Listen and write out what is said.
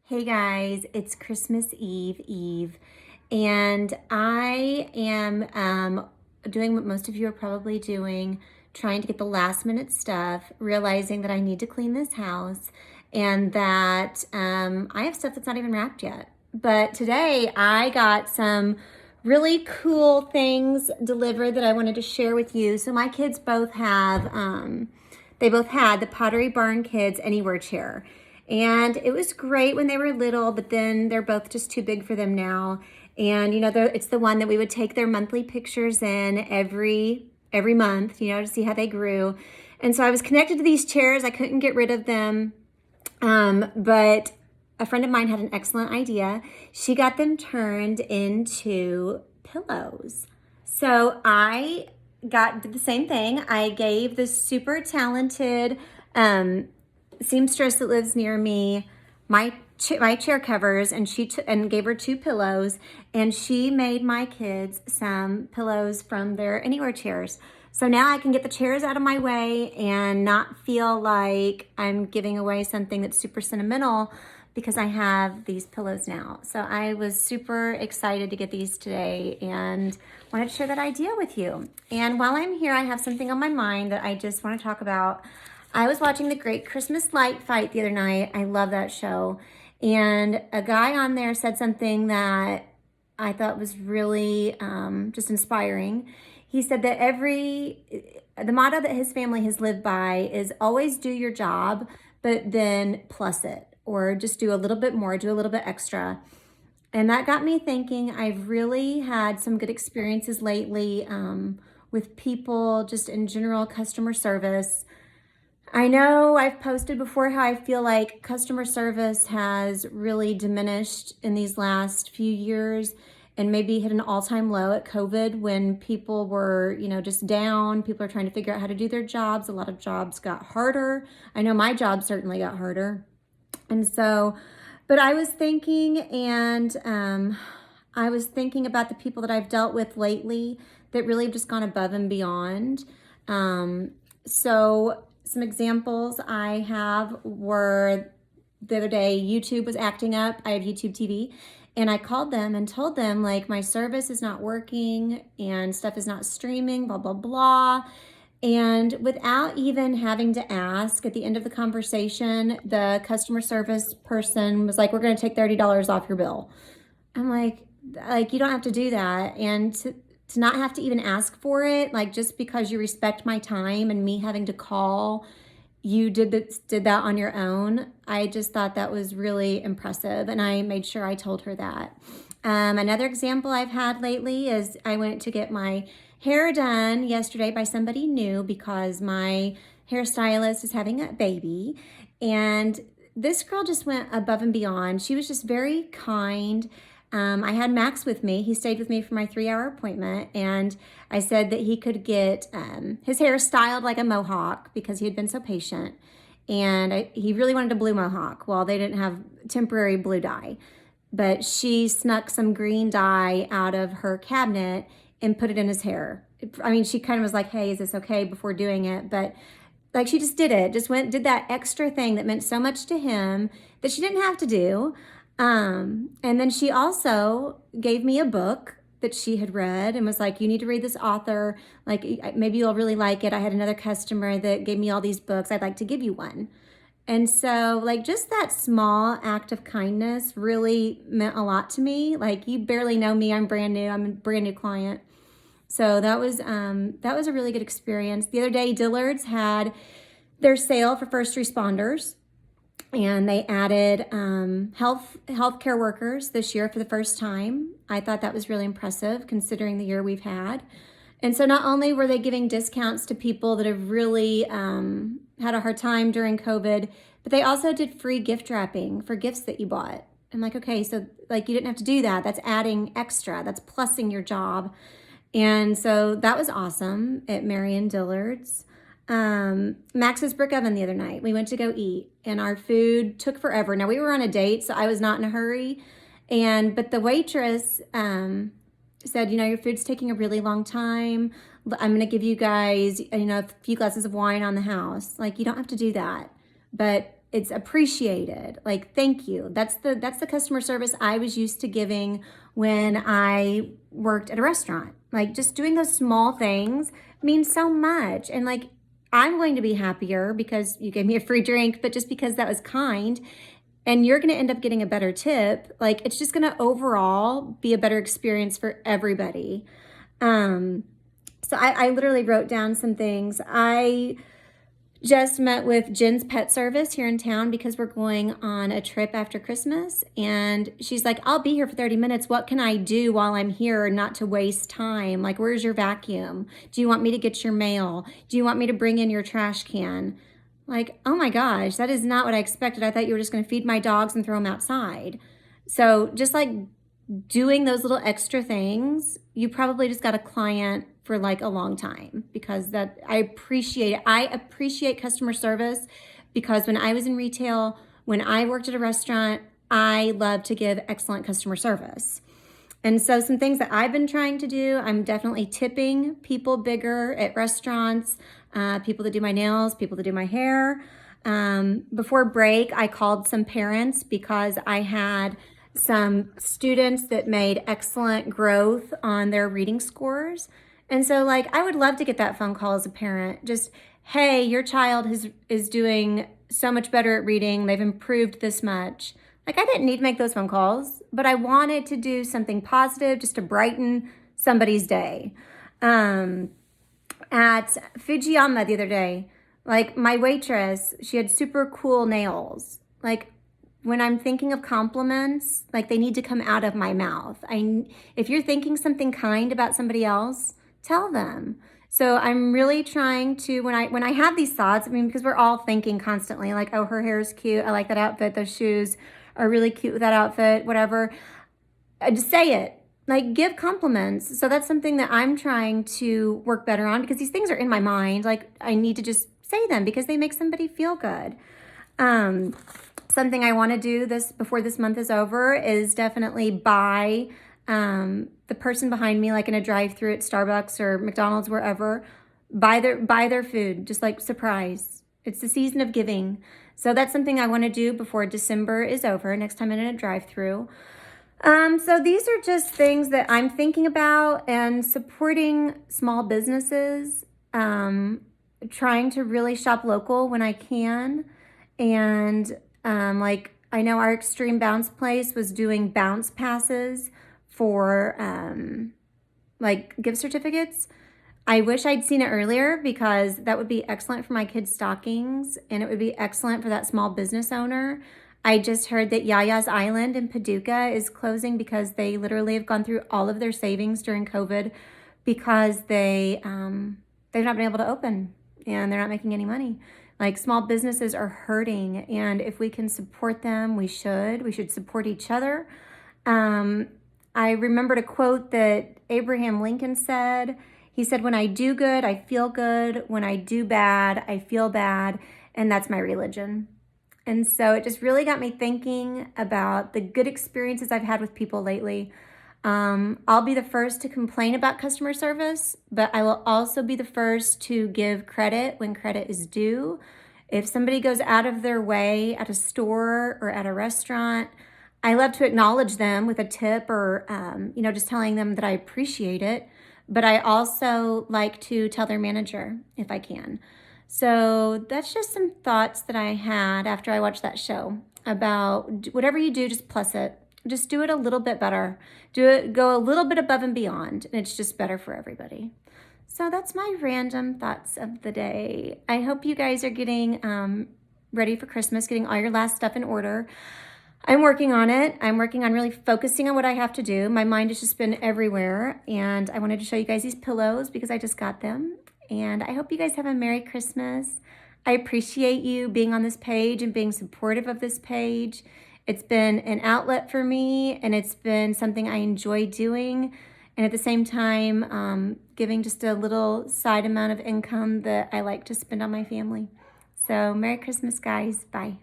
Hey guys, it's Christmas Eve, and I am doing what most of you are probably doing, trying to get the last minute stuff, realizing that I need to clean this house and that I have stuff that's not even wrapped yet. But today I got some really cool things delivered that I wanted to share with you. So my kids both have, they both had the Pottery Barn Kids Anywhere chair. And it was great when they were little, but then they're both just too big for them now. And it's the one that we would take their monthly pictures in every month, to see how they grew. And so I was connected to these chairs. I couldn't get rid of them. But a friend of mine had an excellent idea. She got them turned into pillows. So I did the same thing. I gave this super talented seamstress that lives near me my chair covers, and and gave her 2 pillows, and she made my kids some pillows from their Anywhere chairs. So now I can get the chairs out of my way and not feel like I'm giving away something that's super sentimental because I have these pillows now. So I was super excited to get these today and wanted to share that idea with you. And while I'm here, I have something on my mind that I just want to talk about. I was watching The Great Christmas Light Fight the other night. I love that show. And a guy on there said something that I thought was really just inspiring. He said that the motto that his family has lived by is always do your job, but then plus it, or just do a little bit more, do a little bit extra. And that got me thinking. I've really had some good experiences lately with people, just in general, customer service. I know I've posted before how I feel like customer service has really diminished in these last few years and maybe hit an all-time low at COVID when people were, just down. People are trying to figure out how to do their jobs. A lot of jobs got harder. I know my job certainly got harder. And so, but I was thinking, about the people that I've dealt with lately that really have just gone above and beyond. So some examples I have were the other day, YouTube was acting up. I have YouTube TV, and I called them and told them, like, my service is not working and stuff is not streaming, blah, blah, blah. And without even having to ask, at the end of the conversation, the customer service person was like, we're going to take $30 off your bill. I'm like, you don't have to do that. And to not have to even ask for it, like, just because you respect my time and me having to call, you did that on your own. I just thought that was really impressive, and I made sure I told her that. Another example I've had lately is I went to get my hair done yesterday by somebody new because my hairstylist is having a baby, and this girl just went above and beyond. She was just very kind. I had Max with me. He stayed with me for my 3-hour appointment, and I said that he could get his hair styled like a mohawk because he had been so patient, and he really wanted a blue mohawk. Well, they didn't have temporary blue dye, but she snuck some green dye out of her cabinet and put it in his hair. I mean, she kind of was like, hey, is this okay, before doing it, but like, she just did it, did that extra thing that meant so much to him that she didn't have to do. And then she also gave me a book that she had read and was like, you need to read this author. Like, maybe you'll really like it. I had another customer that gave me all these books. I'd like to give you one. And so, like, just that small act of kindness really meant a lot to me. Like, you barely know me. I'm brand new. I'm a brand new client. So that was a really good experience. The other day, Dillard's had their sale for first responders, and they added healthcare workers this year for the first time. I thought that was really impressive considering the year we've had. And so not only were they giving discounts to people that have really had a hard time during COVID, but they also did free gift wrapping for gifts that you bought. I'm like, okay, so, like, you didn't have to do that. That's adding extra. That's plussing your job. And so that was awesome at Marion Dillard's. Max's brick oven the other night. We went to go eat, and our food took forever. Now, we were on a date, so I was not in a hurry. But the waitress said, your food's taking a really long time. I'm going to give you guys, a few glasses of wine on the house. Like, you don't have to do that. But it's appreciated. Like, thank you. That's the customer service I was used to giving when I worked at a restaurant. Like, just doing those small things means so much. And like, I'm going to be happier because you gave me a free drink, but just because that was kind. And you're going to end up getting a better tip. Like, it's just going to overall be a better experience for everybody. So I literally wrote down some things. I just met with Jen's Pet Service here in town because we're going on a trip after Christmas. And she's like, I'll be here for 30 minutes. What can I do while I'm here not to waste time? Like, where's your vacuum? Do you want me to get your mail? Do you want me to bring in your trash can? Like, oh my gosh, that is not what I expected. I thought you were just going to feed my dogs and throw them outside. So just like doing those little extra things, you probably just got a client for like a long time, because that I appreciate it. I appreciate customer service because when I was in retail, when I worked at a restaurant, I love to give excellent customer service. And so some things that I've been trying to do, I'm definitely tipping people bigger at restaurants, people that do my nails, people that do my hair. Before break, I called some parents because I had some students that made excellent growth on their reading scores. And so like, I would love to get that phone call as a parent. Just, hey, your child is doing so much better at reading. They've improved this much. Like, I didn't need to make those phone calls, but I wanted to do something positive just to brighten somebody's day. At Fujiyama the other day, like my waitress, she had super cool nails. Like, when I'm thinking of compliments, like they need to come out of my mouth. If you're thinking something kind about somebody else, tell them. So I'm really trying to, when I have these thoughts, I mean, because we're all thinking constantly, like, oh, her hair is cute. I like that outfit. Those shoes are really cute with that outfit, whatever. I just say it. Like, give compliments. So that's something that I'm trying to work better on, because these things are in my mind. Like, I need to just say them because they make somebody feel good. Something I want to do before this month is over is definitely buy the person behind me, like in a drive-through at Starbucks or McDonald's, wherever, buy their food, just like surprise. It's the season of giving. So that's something I want to do before December is over, next time I'm in a drive-through. So these are just things that I'm thinking about, and supporting small businesses, trying to really shop local when I can. And like, I know our Extreme Bounce place was doing bounce passes for like gift certificates. I wish I'd seen it earlier, because that would be excellent for my kids' stockings, and it would be excellent for that small business owner. I just heard that Yaya's Island in Paducah is closing because they literally have gone through all of their savings during COVID, because they've not been able to open and they're not making any money. Like, small businesses are hurting, and if we can support them, we should. We should support each other. I remembered a quote that Abraham Lincoln said. He said, when I do good, I feel good. When I do bad, I feel bad. And that's my religion. And so it just really got me thinking about the good experiences I've had with people lately. I'll be the first to complain about customer service, but I will also be the first to give credit when credit is due. If somebody goes out of their way at a store or at a restaurant, I love to acknowledge them with a tip, or, just telling them that I appreciate it. But I also like to tell their manager if I can. So that's just some thoughts that I had after I watched that show about whatever you do, just plus it. Just do it a little bit better. Go a little bit above and beyond, and it's just better for everybody. So that's my random thoughts of the day. I hope you guys are getting ready for Christmas, getting all your last stuff in order. I'm working on it. I'm working on really focusing on what I have to do. My mind has just been everywhere, and I wanted to show you guys these pillows because I just got them. And I hope you guys have a Merry Christmas. I appreciate you being on this page and being supportive of this page. It's been an outlet for me, and it's been something I enjoy doing. And at the same time, giving just a little side amount of income that I like to spend on my family. So Merry Christmas, guys. Bye.